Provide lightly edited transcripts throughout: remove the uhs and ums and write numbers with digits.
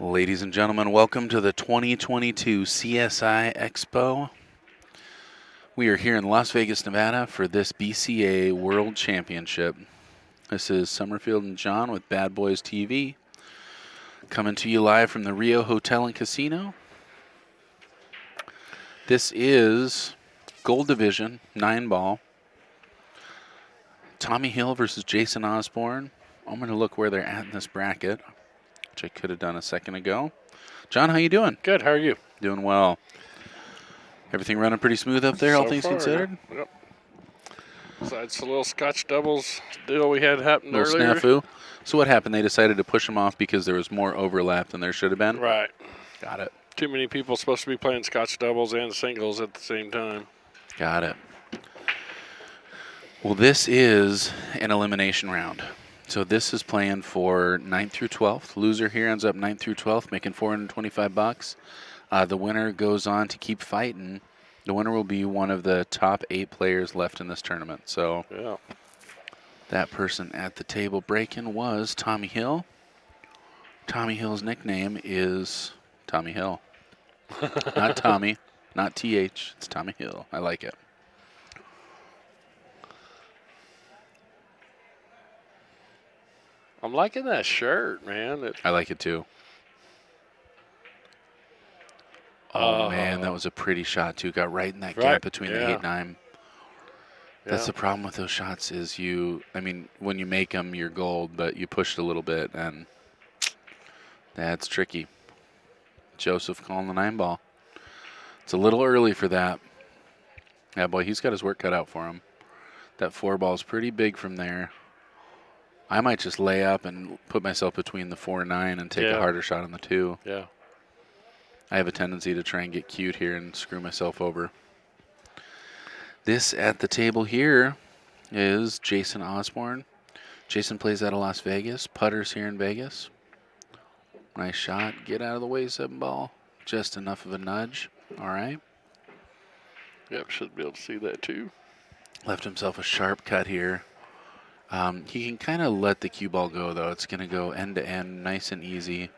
Ladies and gentlemen, welcome to the 2022 CSI EXPO. We are here in Las Vegas, Nevada for this BCA World Championship. This is Summerfield and John with Bad Boys TV, coming to you live from the Rio Hotel and Casino. This is Gold Division, 9-ball. Tommy Hill versus Jason Osborne. I'm going to look where they're at in this bracket, which I could have done a second ago. John, how you doing? Good. How are you? Doing well. Everything running pretty smooth up there, all So things far, considered? Yep. Besides the little Scotch doubles deal we had happen Little earlier. snafu. So what happened? They decided to push them off because there was more overlap than there should have been? Right. Got it. Too many people supposed to be playing Scotch doubles and singles at the same time. Got it. Well, this is an elimination round. So this is playing for 9th through 12th. Loser here ends up 9th through 12th, making $425. The winner goes on to keep fighting. The winner will be one of the top 8 players left in this tournament. So Yeah. that person at the table breaking was Tommy Hill. Tommy Hill's nickname is Tommy Hill. Not Tommy, not TH. It's Tommy Hill. I like it. I'm liking that shirt, man. I like it too. Oh, man, that was a pretty shot, too. Got right in that gap between the 8 and 9. That's the problem with those shots is when you make them, you're gold, but you pushed a little bit, and that's tricky. Joseph calling the 9-ball. It's a little early for that. Yeah, boy, he's got his work cut out for him. That 4-ball is pretty big from there. I might just lay up and put myself between the 4 and 9 and take a harder shot on the 2. Yeah. I have a tendency to try and get cute here and screw myself over. This at the table here is Jason Osborne. Jason plays out of Las Vegas. Putters here in Vegas. Nice shot. Get out of the way, 7-ball. Just enough of a nudge. All right. Yep, should be able to see that too. Left himself a sharp cut here. He can kind of let the cue ball go, though. It's going to go end to end, nice and easy.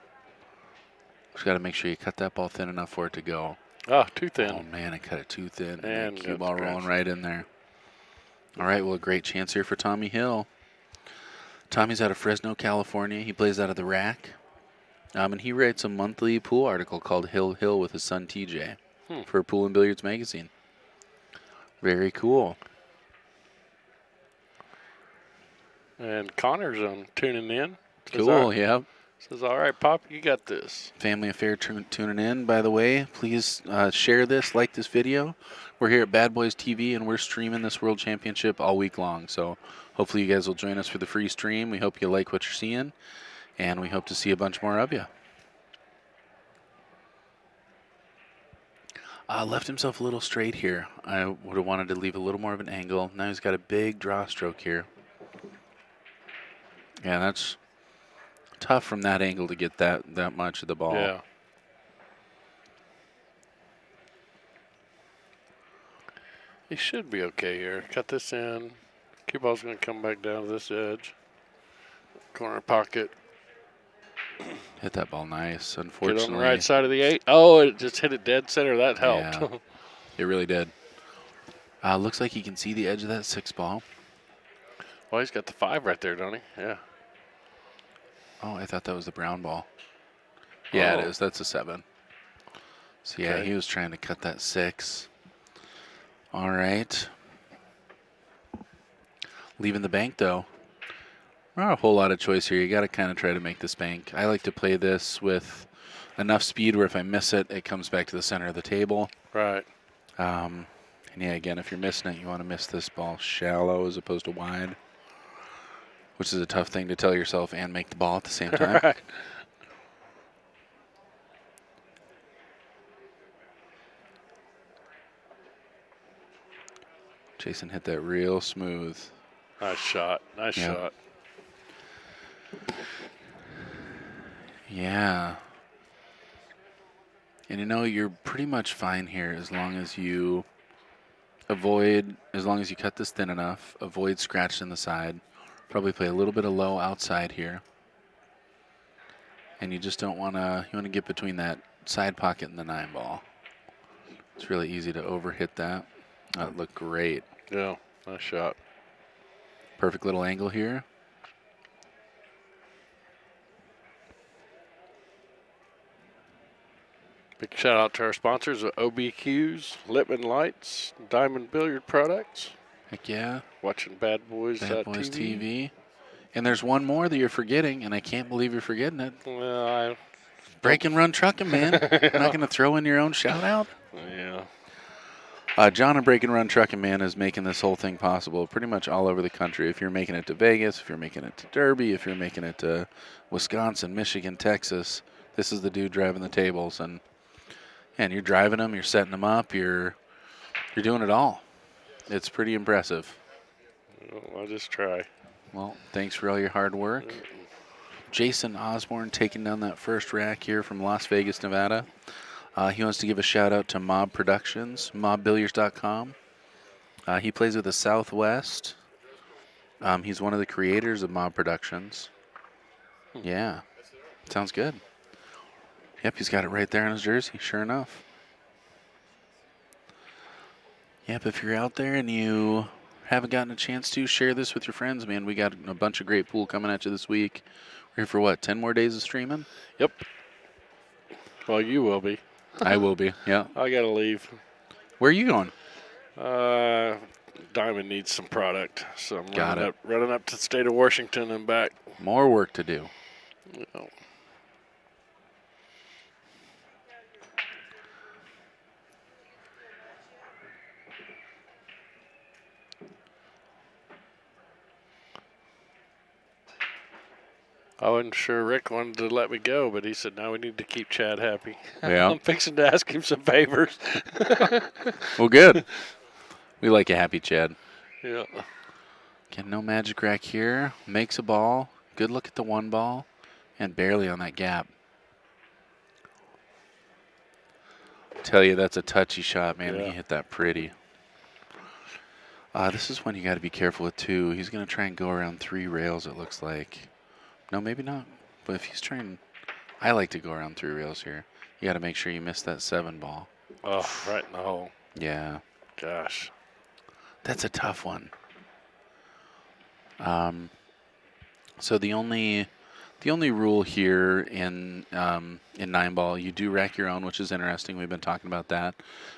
Just got to make sure you cut that ball thin enough for it to go. Ah, too thin. Oh, man, I cut it too thin. And cue ball rolling right in there. All right, well, a great chance here for Tommy Hill. Tommy's out of Fresno, California. He plays out of the Rack. And he writes a monthly pool article called Hill Hill with his son TJ for Pool and Billiards magazine. Very cool. And Connor's tuning in. Cool, yeah. Says, all right, Pop, you got this. Family affair tuning in, by the way. Please share this, like this video. We're here at Bad Boys TV, and we're streaming this World Championship all week long. So hopefully you guys will join us for the free stream. We hope you like what you're seeing, and we hope to see a bunch more of you. Left himself a little straight here. I would have wanted to leave a little more of an angle. Now he's got a big draw stroke here. Yeah, that's tough from that angle to get that much of the ball. Yeah. He should be okay here. Cut this in. Cue ball's going to come back down to this edge. Corner pocket. Hit that ball nice, Get unfortunately. on the right side of the 8. Oh, it just hit it dead center. That helped. Yeah, it really did. Looks like he can see the edge of that 6-ball. Well, he's got the 5 right there, don't he? Yeah. Oh, I thought that was the brown ball. Yeah, It Oh. is. That's a 7. So, yeah, Okay. he was trying to cut that 6. All right. Leaving the bank, though. Not a whole lot of choice here. You got to kind of try to make this bank. I like to play this with enough speed where if I miss it, it comes back to the center of the table. Right. And, yeah, again, if you're missing it, you want to miss this ball shallow as opposed to wide, which is a tough thing to tell yourself and make the ball at the same time. Right. Jason hit that real smooth. Nice shot. Nice shot. Yeah. And you're pretty much fine here as long as you cut this thin enough, avoid scratching the side. Probably play a little bit of low outside here. And you just don't want to, you want to get between that side pocket and the 9 ball. It's really easy to overhit that. That looked great. Yeah, nice shot. Perfect little angle here. Big shout out to our sponsors of OBQs, Lippman Lights, Diamond Billiard Products. Heck yeah. Watching Bad Boys TV. And there's one more that you're forgetting, and I can't believe you're forgetting it. Well, Break and Run Trucking, man. Yeah. You're not going to throw in your own shout out? Yeah. John and Break and Run Trucking Man is making this whole thing possible pretty much all over the country. If you're making it to Vegas, if you're making it to Derby, if you're making it to Wisconsin, Michigan, Texas, this is the dude driving the tables. And you're driving them, you're setting them up, you're doing it all. It's pretty impressive. Well, I'll just try. Well, thanks for all your hard work. Jason Osborne taking down that first rack here from Las Vegas, Nevada. He wants to give a shout out to Mob Productions, mobbilliards.com. He plays with the Southwest. He's one of the creators of Mob Productions. Yeah, sounds good. Yep, he's got it right there on his jersey, sure enough. Yep, if you're out there and you haven't gotten a chance to, share this with your friends, man. We got a bunch of great pool coming at you this week. We're here for what, 10 more days of streaming? Yep. Well, you will be. I will be, yeah. I got to leave. Where are you going? Diamond needs some product, so I'm Got it. running up to the state of Washington and back. More work to do. Yeah. I wasn't sure Rick wanted to let me go, but he said, "No, we need to keep Chad happy." Yeah. I'm fixing to ask him some favors. Well, good. We like a happy Chad. Yeah. Again, no magic rack here. Makes a ball. Good look at the 1 ball. And barely on that gap. Tell you, that's a touchy shot, man. Yeah. He hit that pretty. This is one you got to be careful with, too. He's going to try and go around 3 rails, it looks like. No, maybe not. But if he's trying, I like to go around 3 rails here. You got to make sure you miss that 7 ball. Oh, right in the hole. Yeah. Gosh. That's a tough one. So the only rule here in 9 ball, you do rack your own, which is interesting. We've been talking about that.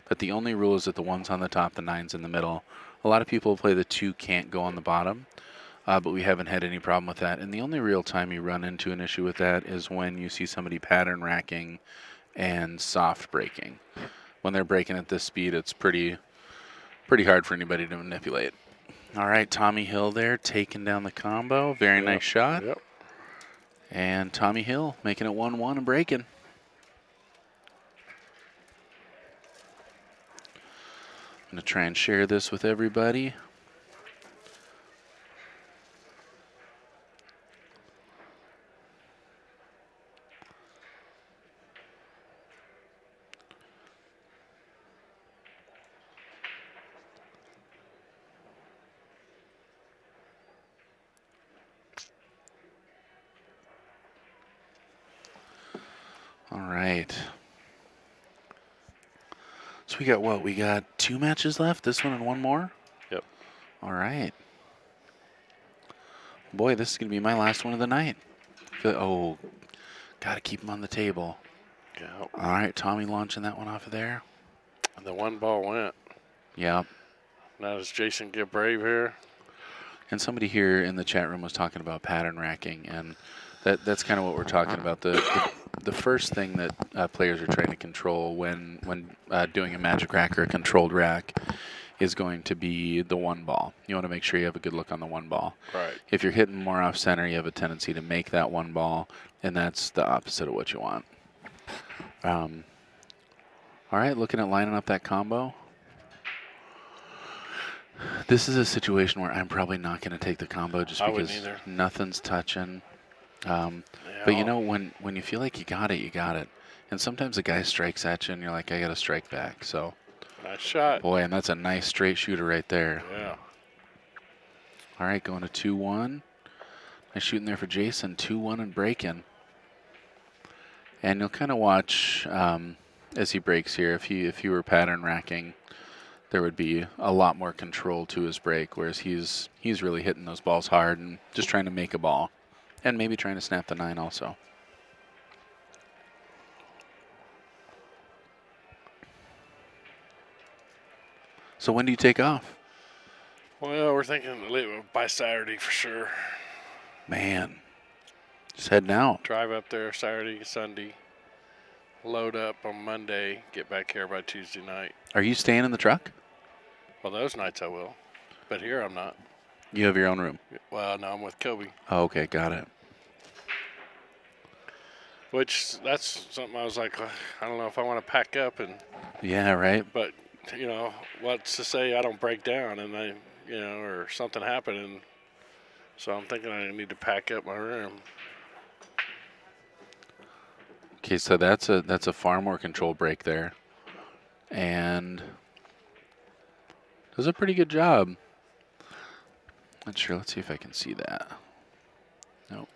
But the only rule is that the 1's on the top, the 9's in the middle. A lot of people play the 2 can't go on the bottom. But we haven't had any problem with that. And the only real time you run into an issue with that is when you see somebody pattern racking and soft breaking. When they're breaking at this speed, it's pretty hard for anybody to manipulate. All right, Tommy Hill there taking down the combo. Very nice shot. Yep. And Tommy Hill making it 1-1 and breaking. I'm going to try and share this with everybody. All right. So we got what? We got 2 matches left? This one and 1 more? Yep. All right. Boy, this is going to be my last one of the night. Oh, got to keep him on the table. Yeah. All right, Tommy launching that one off of there. And the 1 ball went. Yep. Now does Jason get brave here? And somebody here in the chat room was talking about pattern racking, and that's kind of what we're talking about. The first thing that players are trying to control when doing a magic rack or a controlled rack is going to be the 1 ball. You want to make sure you have a good look on the 1 ball. Right. If you're hitting more off center, you have a tendency to make that 1 ball, and that's the opposite of what you want. All right, looking at lining up that combo. This is a situation where I'm probably not going to take the combo just because nothing's touching. But you know, when you feel like you got it, you got it. And sometimes a guy strikes at you and you're like, I got to strike back. So, nice shot. Boy, and that's a nice straight shooter right there. Yeah. All right, going to 2-1. Nice shooting there for Jason. 2-1 and breaking. And you'll kind of watch as he breaks here. If you were pattern racking, there would be a lot more control to his break, whereas he's really hitting those balls hard and just trying to make a ball, and maybe trying to snap the 9 also. So when do you take off? Well, we're thinking by Saturday for sure. Man, just heading out. Drive up there Saturday, Sunday, load up on Monday, get back here by Tuesday night. Are you staying in the truck? Well, those nights I will, but here I'm not. You have your own room? Well, no, I'm with Kobe. Oh, okay, got it. Which, that's something I was like, I don't know if I want to pack up and... Yeah, right? But, you know, what's to say I don't break down and I, you know, or something happen, and so I'm thinking I need to pack up my room. Okay, so that's a far more control break there. And does a pretty good job. Not sure. Let's see if I can see that. Nope.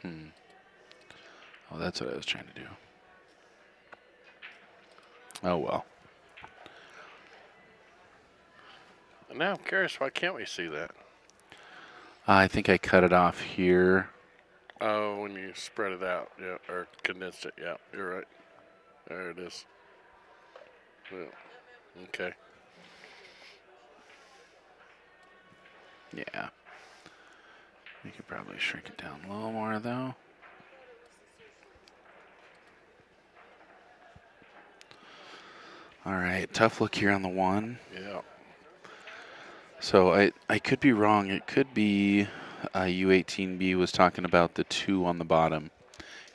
Oh, that's what I was trying to do. Oh, well. And now I'm curious, why can't we see that? I think I cut it off here. Oh, when you spread it out, yeah, or condensed it, yeah, you're right. There it is. Yeah. Okay. Yeah. We could probably shrink it down a little more, though. All right, tough look here on the 1. Yeah. So I could be wrong. It could be U18B was talking about the 2 on the bottom.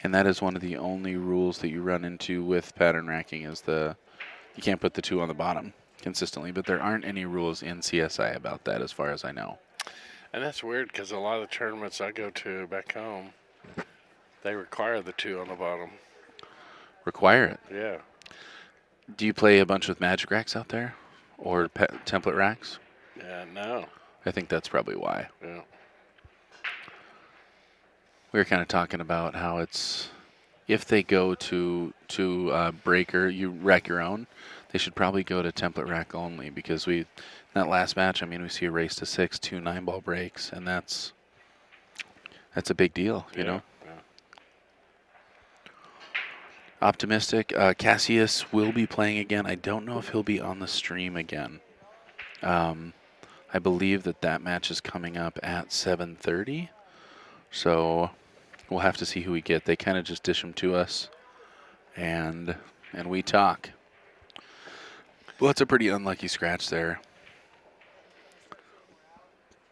And that is one of the only rules that you run into with pattern racking is you can't put the 2 on the bottom consistently. But there aren't any rules in CSI about that as far as I know. And that's weird because a lot of the tournaments I go to back home, they require the 2 on the bottom. Require it? Yeah. Do you play a bunch with magic racks out there? Or template racks? Yeah, no. I think that's probably why. Yeah. We were kind of talking about how it's, if they go to breaker, you rack your own, they should probably go to template rack only because in that last match, I mean, we see a race to 6, 2 9-ball breaks, and that's a big deal, you know? Yeah. Optimistic. Casius will be playing again. I don't know if he'll be on the stream again. I believe that match is coming up at 7:30, so we'll have to see who we get. They kind of just dish them to us, and we talk. Well, that's a pretty unlucky scratch there.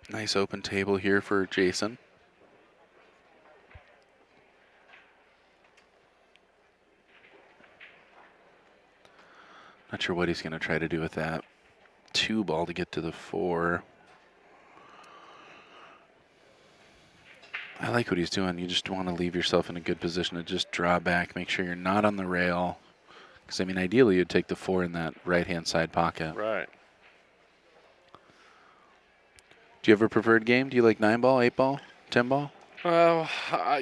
Nice open table here for Jason. Not sure what he's going to try to do with that 2 ball to get to the 4. I like what he's doing. You just want to leave yourself in a good position to just draw back, make sure you're not on the rail. Because, I mean, ideally you'd take the 4 in that right-hand side pocket. Right. Do you have a preferred game? Do you like 9-ball, 8-ball, 10-ball? Well,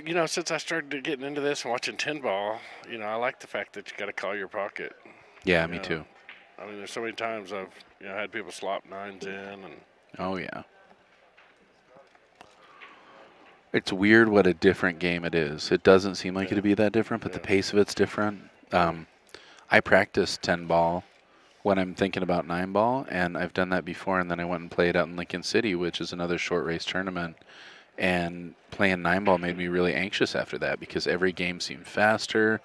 you know, since I started getting into this and watching 10-ball, you know, I like the fact that you got to call your pocket. Yeah, me too. I mean, there's so many times I've had people slop 9s in, and oh yeah. It's weird what a different game it is. It doesn't seem like it'd be that different, but the pace of it's different. I practice 10-ball when I'm thinking about 9-ball, and I've done that before, and then I went and played out in Lincoln City, which is another short race tournament. And playing 9-ball made me really anxious after that because every game seemed faster.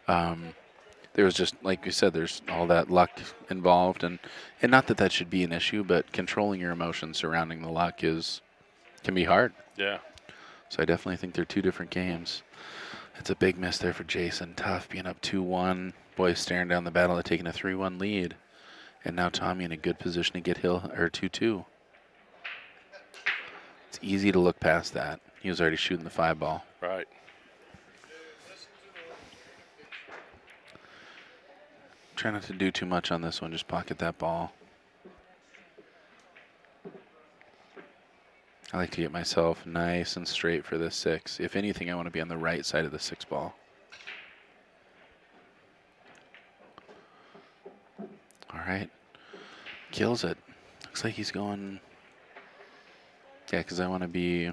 There was just, like you said, there's all that luck involved, and not that should be an issue, but controlling your emotions surrounding the luck can be hard. Yeah. So I definitely think they're 2 different games. It's a big miss there for Jason. Tough being up 2-1. Boys staring down the battle of taking a 3-1 lead. And now Tommy in a good position to get 2-2. It's easy to look past that. He was already shooting the 5-ball. Right. Try not to do too much on this one. Just pocket that ball. I like to get myself nice and straight for this 6. If anything, I want to be on the right side of the 6 ball. All right. Kills it. Looks like he's going. Yeah, because I want to be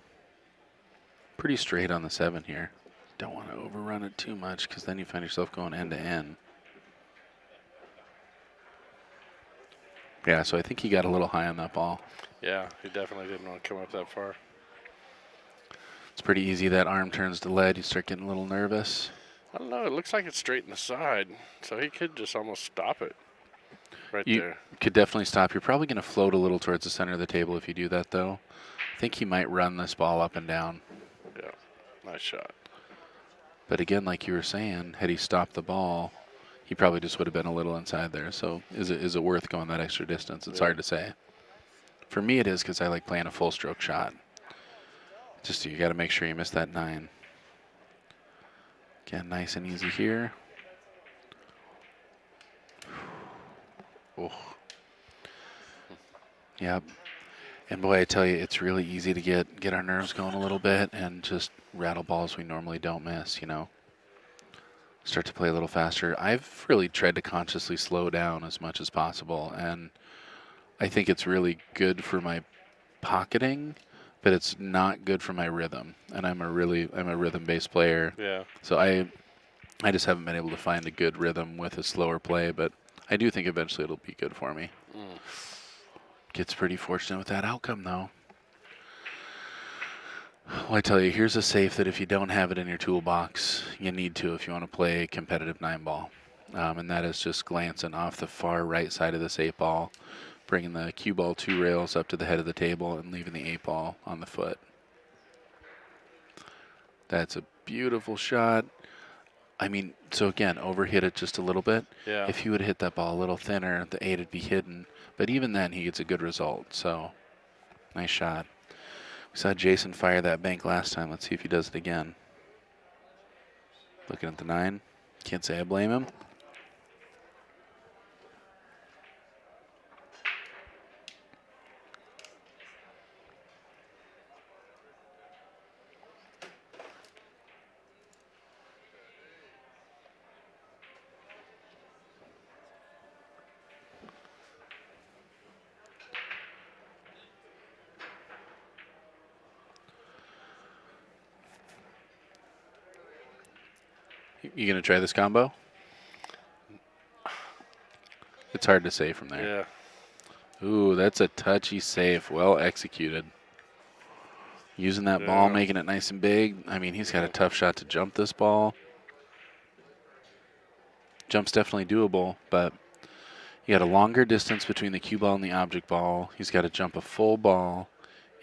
pretty straight on the 7 here. Don't want to overrun it too much because then you find yourself going end to end. Yeah, so I think he got a little high on that ball. Yeah, he definitely didn't want to come up that far. It's pretty easy. That arm turns to lead. You start getting a little nervous. I don't know. It looks like it's straight in the side, so he could just almost stop it right there. You could definitely stop. You're probably going to float a little towards the center of the table if you do that, though. I think he might run this ball up and down. Yeah, nice shot. But again, like you were saying, had he stopped the ball, he probably just would have been a little inside there. So is it worth going that extra distance? It's hard to say. For me, it is because I like playing a full stroke shot. Just you got to make sure you miss that 9. Again, nice and easy here. Oh. Yep. And boy, I tell you, it's really easy to get our nerves going a little bit and just rattle balls we normally don't miss, you know. Start to play a little faster. I've really tried to consciously slow down as much as possible, and I think it's really good for my pocketing, but it's not good for my rhythm. And I'm a rhythm-based player. Yeah. So I just haven't been able to find a good rhythm with a slower play, but I do think eventually it'll be good for me. Gets pretty fortunate with that outcome, though. Well, I tell you, here's a safe that if you don't have it in your toolbox, you need to if you want to play competitive 9-ball. And that is just glancing off the far right side of this 8-ball, bringing the cue ball 2 rails up to the head of the table and leaving the 8-ball on the foot. That's a beautiful shot. I mean, so again, overhit it just a little bit. Yeah. If you would hit that ball a little thinner, the 8 would be hidden. But even then, he gets a good result. So, nice shot. We saw Jason fire that bank last time. Let's see if he does it again. Looking at the 9. Can't say I blame him. You gonna try this combo? It's hard to say from there. Yeah. Ooh, that's a touchy safe. Well executed. Using that ball, making it nice and big. I mean, he's got a tough shot to jump this ball. Jump's definitely doable, but you got a longer distance between the cue ball and the object ball. He's got to jump a full ball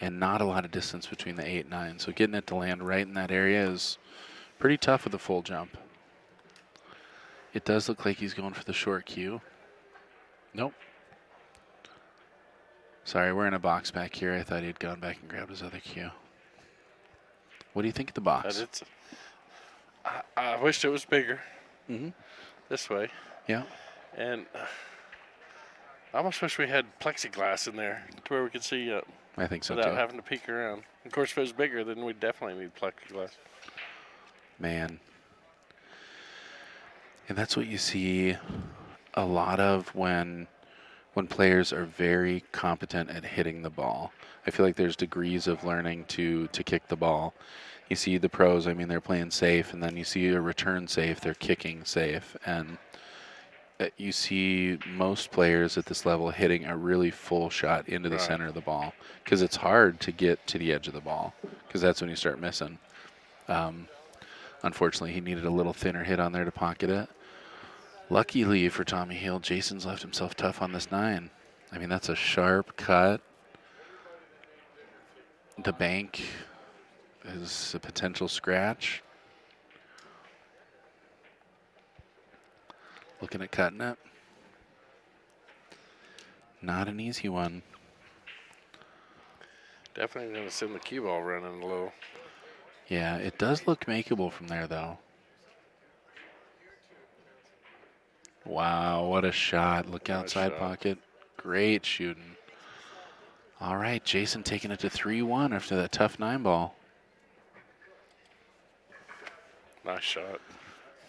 and not a lot of distance between the 8 and 9. So getting it to land right in that area is pretty tough with a full jump. It does look like he's going for the short cue. Nope. Sorry, we're in a box back here. I thought he had gone back and grabbed his other cue. What do you think of the box? I wished it was bigger. Mm-hmm. This way. Yeah. And I almost wish we had plexiglass in there to where we could see I think so without too. having to peek around. Of course, if it was bigger, then we'd definitely need plexiglass. Man. And that's what you see a lot of when players are very competent at hitting the ball. I feel like there's degrees of learning to kick the ball. You see the pros, I mean, they're playing safe, and then you see a return safe, they're kicking safe. And you see most players at this level hitting a really full shot into the center of the ball because it's hard to get to the edge of the ball because that's when you start missing. Unfortunately, he needed a little thinner hit on there to pocket it. Luckily for Tommy Hill, Jason's left himself tough on this 9. I mean, that's a sharp cut. The bank is a potential scratch. Looking at cutting it. Not an easy one. Definitely going to send the cue ball running low. Yeah, it does look makeable from there, though. Wow, what a shot. Look outside pocket. Great shooting. All right, Jason taking it to 3-1 after that tough 9-ball. Nice shot.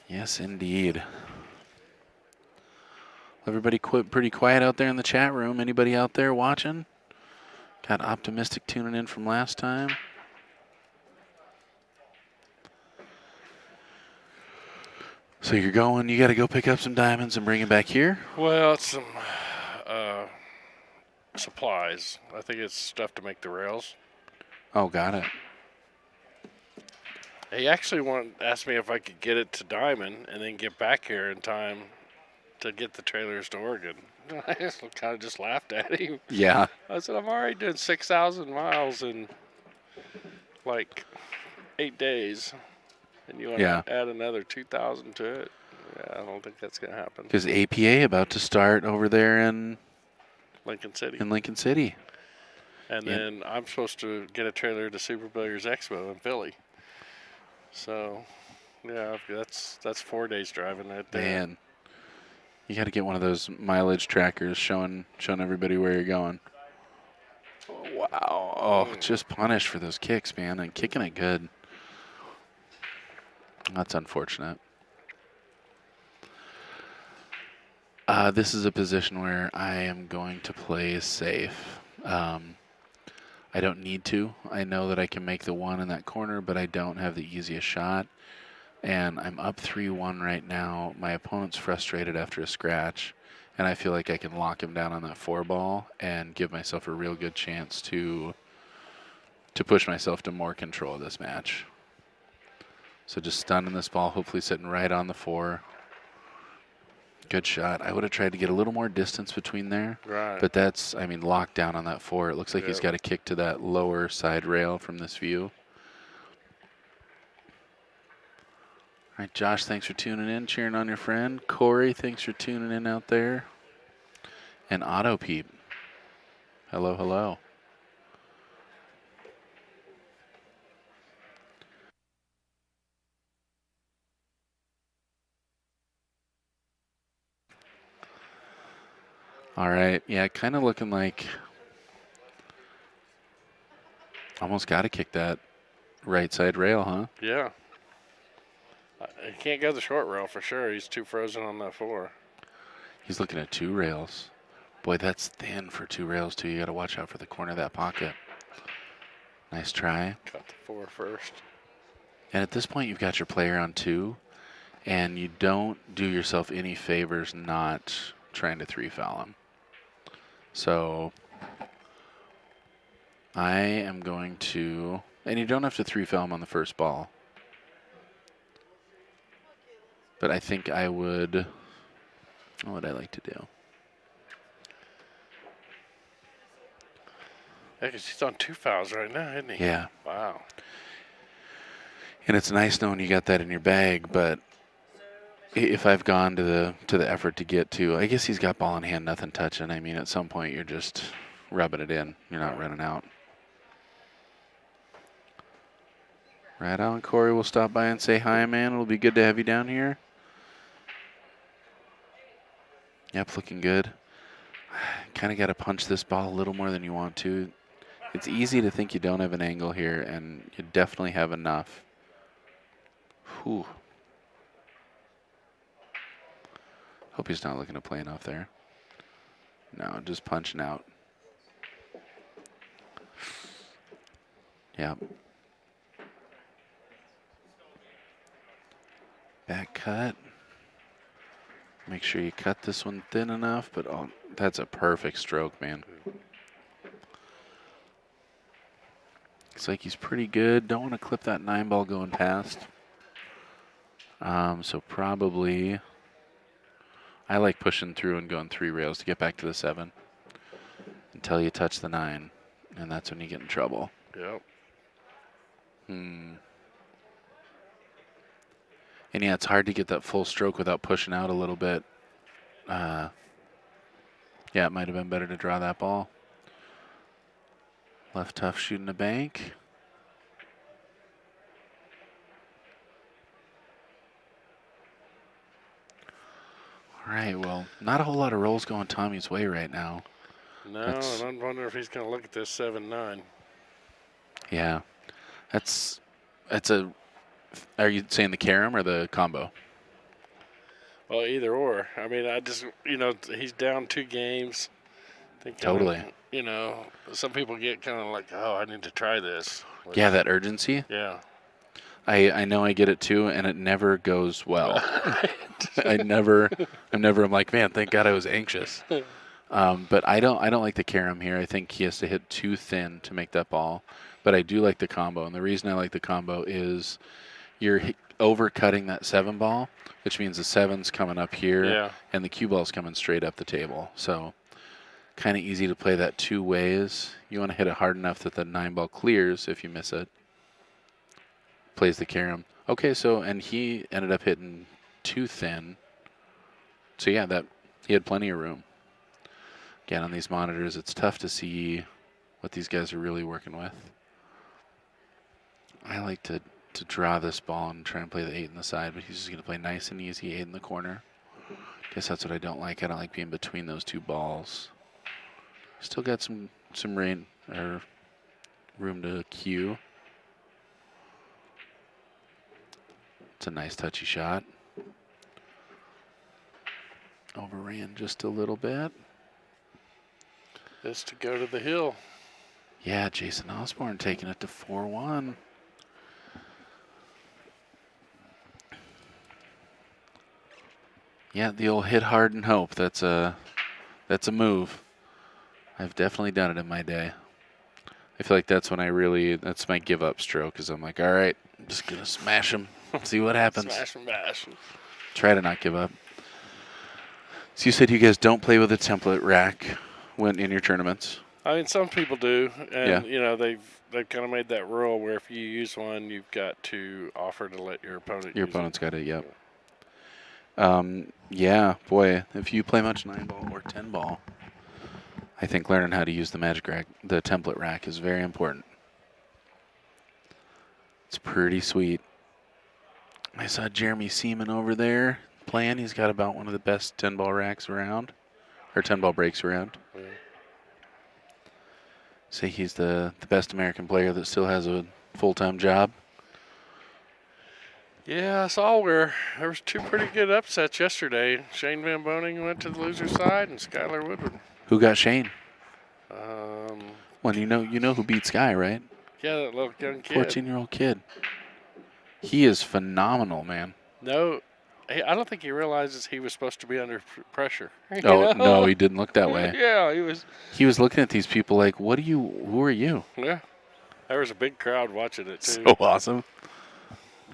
Yes, indeed. Everybody pretty quiet out there in the chat room. Anybody out there watching? Got optimistic tuning in from last time. So you're going, you got to go pick up some diamonds and bring it back here? Well, it's some supplies. I think it's stuff to make the rails. Oh, got it. He actually asked me if I could get it to Diamond and then get back here in time to get the trailers to Oregon. I kind of just laughed at him. Yeah. I said, I'm already doing 6,000 miles in like 8 days. And you want to add another 2,000 to it? Yeah, I don't think that's going to happen. Because APA about to start over there in Lincoln City. And then I'm supposed to get a trailer to Super Billiards Expo in Philly. So, yeah, that's 4 days driving right there. Man, you got to get one of those mileage trackers showing everybody where you're going. Oh, wow. Oh, just punished for those kicks, man, and kicking it good. That's unfortunate. This is a position where I am going to play safe. I don't need to. I know that I can make the one in that corner, but I don't have the easiest shot. And I'm up 3-1 right now. My opponent's frustrated after a scratch, and I feel like I can lock him down on that 4-ball and give myself a real good chance to push myself to more control of this match. So just stunning this ball, hopefully sitting right on the 4. Good shot. I would have tried to get a little more distance between there. Right. But that's, I mean, locked down on that 4. It looks like he's got a kick to that lower side rail from this view. All right, Josh, thanks for tuning in, cheering on your friend. Corey, thanks for tuning in out there. And Auto Peep. Hello, hello. All right, yeah, kind of looking like almost got to kick that right side rail, huh? Yeah. He can't go the short rail for sure. He's too frozen on that 4. He's looking at 2 rails. Boy, that's thin for 2 rails, too. You got to watch out for the corner of that pocket. Nice try. Cut the 4 first. And at this point, you've got your player on 2, and you don't do yourself any favors not trying to 3-foul him. So I am going to, and you don't have to 3-foul him on the first ball. But I think I would, what would I like to do? Yeah, because he's on 2 fouls right now, isn't he? Yeah. Wow. And it's nice knowing you got that in your bag, but if I've gone to the effort to get to, I guess he's got ball in hand, nothing touching. I mean, at some point you're just rubbing it in. You're not running out. Right on, Corey. We'll stop by and say hi, man. It'll be good to have you down here. Yep, looking good. Kind of got to punch this ball a little more than you want to. It's easy to think you don't have an angle here, and you definitely have enough. Whew. Hope he's not looking to play enough there. No, just punching out. Yep. Back cut. Make sure you cut this one thin enough, but oh, that's a perfect stroke, man. Looks like he's pretty good. Don't want to clip that 9-ball going past. So probably, I like pushing through and going 3 rails to get back to the 7 until you touch the 9, and that's when you get in trouble. Yep. And yeah, it's hard to get that full stroke without pushing out a little bit. Yeah, it might have been better to draw that ball. Left tough shooting the bank. All right, well, not a whole lot of rolls going Tommy's way right now. No, and I'm wondering if he's going to look at this 7-9. Yeah, that's a. Are you saying the carom or the combo? Well, either or. I mean, I just he's down 2 games. Totally. Some people get kind of like, oh, I need to try this. Yeah, that urgency. Yeah. I know I get it too, and it never goes well. I'm never like, man, thank God I was anxious. But I don't like the carom here. I think he has to hit too thin to make that ball. But I do like the combo, and the reason I like the combo is you're overcutting that 7 ball, which means the 7's coming up here, and the cue ball's coming straight up the table. So kind of easy to play that 2 ways. You want to hit it hard enough that the 9 ball clears if you miss it. Plays the carom. Okay, so, and he ended up hitting too thin. So yeah, he had plenty of room. Again, on these monitors, it's tough to see what these guys are really working with. I like to draw this ball and try and play the 8 in the side, but he's just going to play nice and easy 8 in the corner. Guess that's what I don't like. I don't like being between those 2 balls. Still got some room to cue. It's a nice touchy shot. Overran just a little bit. Just to go to the hill. Yeah, Jason Osborne taking it to 4-1. Yeah, the old hit hard and hope. That's a move. I've definitely done it in my day. I feel like that's when that's my give up stroke, because I'm like, all right, I'm just going to smash him, see what happens. Smash and bash. Try to not give up. So you said you guys don't play with a template rack when in your tournaments? I mean, some people do, and they've kind of made that rule where if you use one, you've got to offer to let your opponent. Your opponent's got it. Yep. Yeah, boy, if you play much 9 ball or 10 ball, I think learning how to use the magic rack, the template rack, is very important. It's pretty sweet. I saw Jeremy Seaman over there playing. He's got about one of the best 10 ball racks around, or 10 ball breaks around. Yeah. Say he's the best American player that still has a full-time job. Yeah, I saw where there was 2 pretty good upsets yesterday. Shane Van Boning went to the loser side, and Skylar Woodward. Who got Shane? Well, you know who beat Sky, right? Yeah, that little young kid. 14-year-old kid. He is phenomenal, man. No, I don't think he realizes he was supposed to be under pressure. Oh, no, he didn't look that way. Yeah, he was. He was looking at these people like, who are you? Yeah. There was a big crowd watching it, too. So awesome.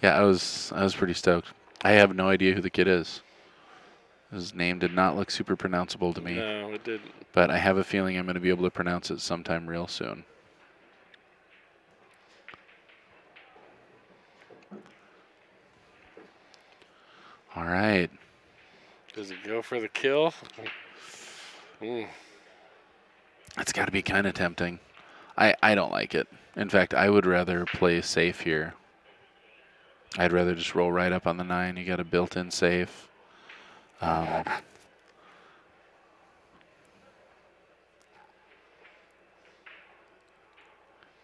Yeah, I was pretty stoked. I have no idea who the kid is. His name did not look super pronounceable to me. No, it didn't. But I have a feeling I'm going to be able to pronounce it sometime real soon. All right. Does he go for the kill? It's got to be kind of tempting. I don't like it. In fact, I would rather play safe here. I'd rather just roll right up on the 9. You got a built-in safe.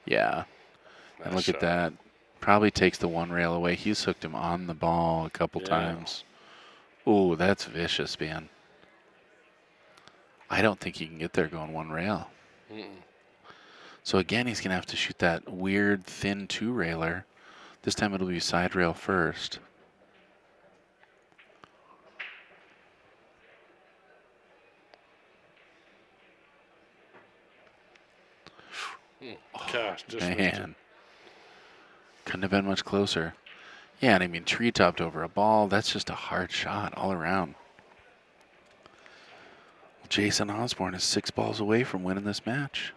Yeah. And look at that. Probably takes the 1 rail away. He's hooked him on the ball a couple times. Ooh, that's vicious, man. I don't think he can get there going 1 rail. So again, he's going to have to shoot that weird thin 2-railer. This time it'll be side rail first. Gosh, just man. Couldn't have been much closer. Yeah, and I mean, tree topped over a ball. That's just a hard shot all around. Jason Osborne is 6 balls away from winning this match.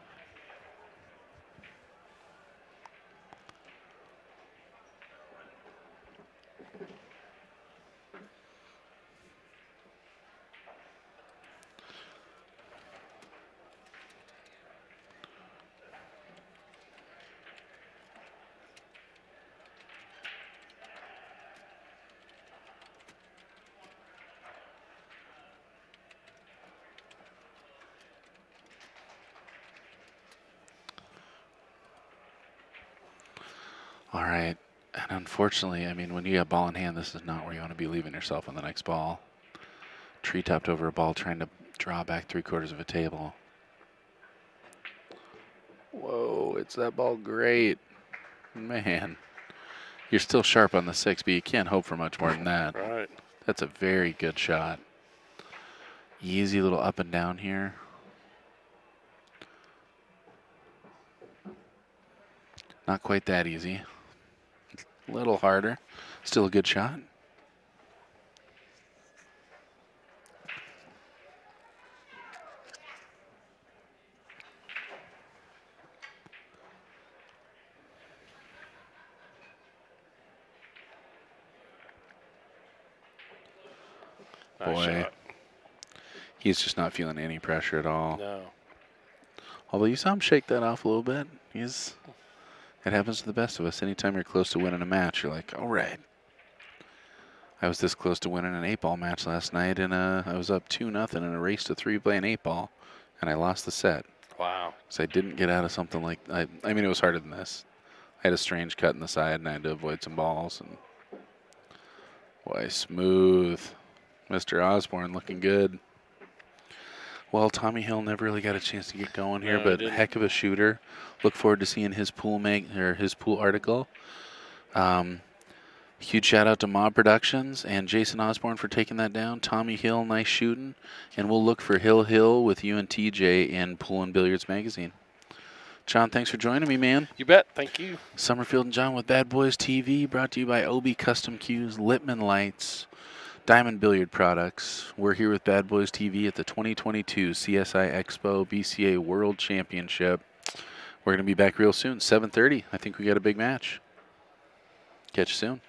All right. And unfortunately, I mean, when you have ball in hand, this is not where you want to be leaving yourself on the next ball. Tree topped over a ball, trying to draw back 3/4 of a table. Whoa, it's that ball great. Man, you're still sharp on the 6, but you can't hope for much more than that. Right. That's a very good shot. Easy little up and down here. Not quite that easy. A little harder. Still a good shot. Nice shot. He's just not feeling any pressure at all. No. Although you saw him shake that off a little bit. It happens to the best of us. Anytime you're close to winning a match, you're like, all right. I was this close to winning an 8-ball match last night, and I was up 2-0 in a race to 3 playing 8-ball, and I lost the set. Wow. So I didn't get out of something like I mean, it was harder than this. I had a strange cut in the side, and I had to avoid some balls. And boy, smooth. Mr. Osborne looking good. Well, Tommy Hill never really got a chance to get going here, but heck of a shooter. Look forward to seeing his pool his pool article. Huge shout out to Mob Productions and Jason Osborne for taking that down. Tommy Hill, nice shooting. And we'll look for Hill with you and TJ in Pool and Billiards Magazine. John, thanks for joining me, man. You bet. Thank you. Summerfield and John with Bad Boys TV, brought to you by OB Custom Cues, Littman Lights, Diamond Billiard Products. We're here with Bad Boys TV at the 2022 CSI EXPO BCA World Championship. We're going to be back real soon, 7:30. I think we got a big match. Catch you soon.